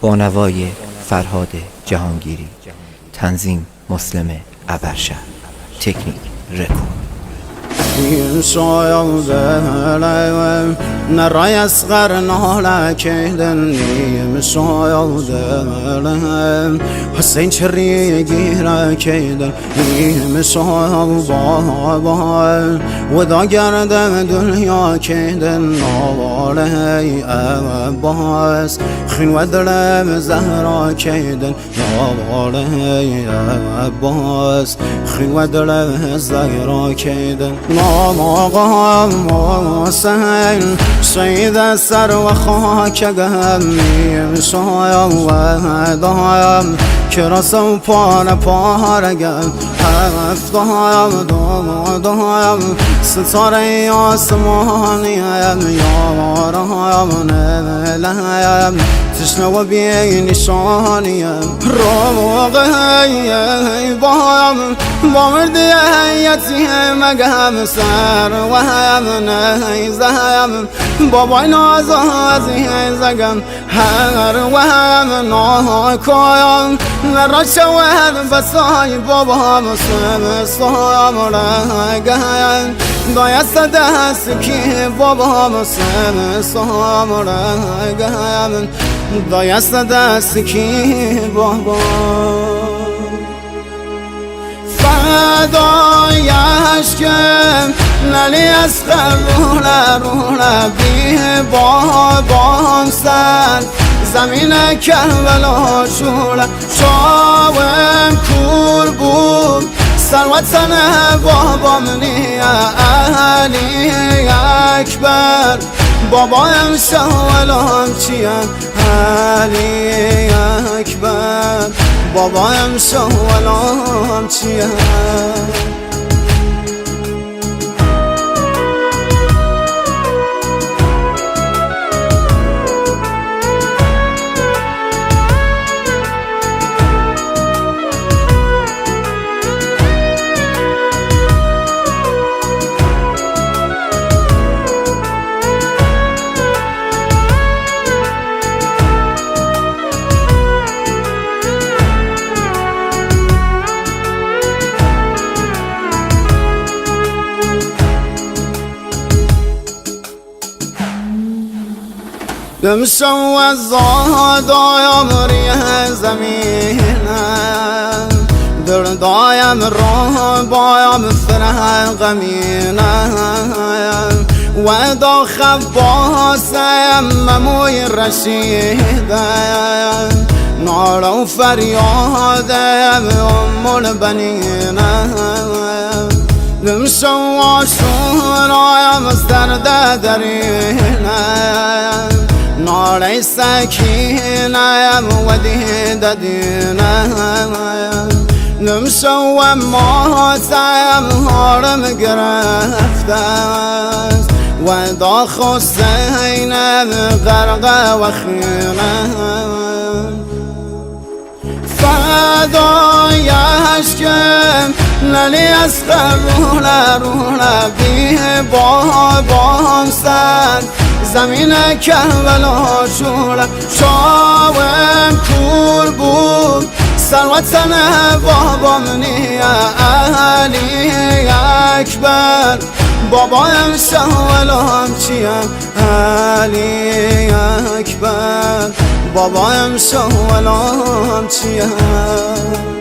با نوای فرهاد جهانگیری، تنظیم مسلم ابرشهر، تکنیک رکورد. شاید نرای اصغر ناله کهدن نیم شاید حسین چری گیره کهدن نیم شاید و دا گردم دنیا کهدن نواله عباس خین و دلم زهرا کهدن نواله عباس خین و دلم زهرا کهدن آقا سهل شید سر و خاک گمیم شایم و دایم کراسم پاره گم هفتایم دایم ستاره آسمانیم یارایم نملیم تشنه و بی نشانیم روغی بایم با مردی یتیم گم سر و هم نیزم بابای نازازی زگم هر و هم ناکایم نرا شود بسای بابا مسلم سایم رگم دایست دست کی بابا مسلم سایم رگم دایست دست کی بابا فدای عشقم نلی از روله بی بابام سر زمین کربلا شوله شاوم کور بود سروتن بابام نیه علی اکبر بابایم شاولام چیم علی اکبر بابایم شاولام چیم دمشو و زادایم ریه زمینم دردایم راه بایم فره غمینم و دا خباسم مموی رشیدم نار و فریادم البنینم دمشو و شورایم از درد درینم نار سکینم و دیدینم نمشو و ماتم هارم گرفتم و دا خسینم غرق و خینم فدای عشقم نلی از روله بی بابام سر زمین کربلا شوله شاوم کور بود سروتن بابام نیه علی اکبر بابایم شاولام چیم علی اکبر بابایم شاولام چیم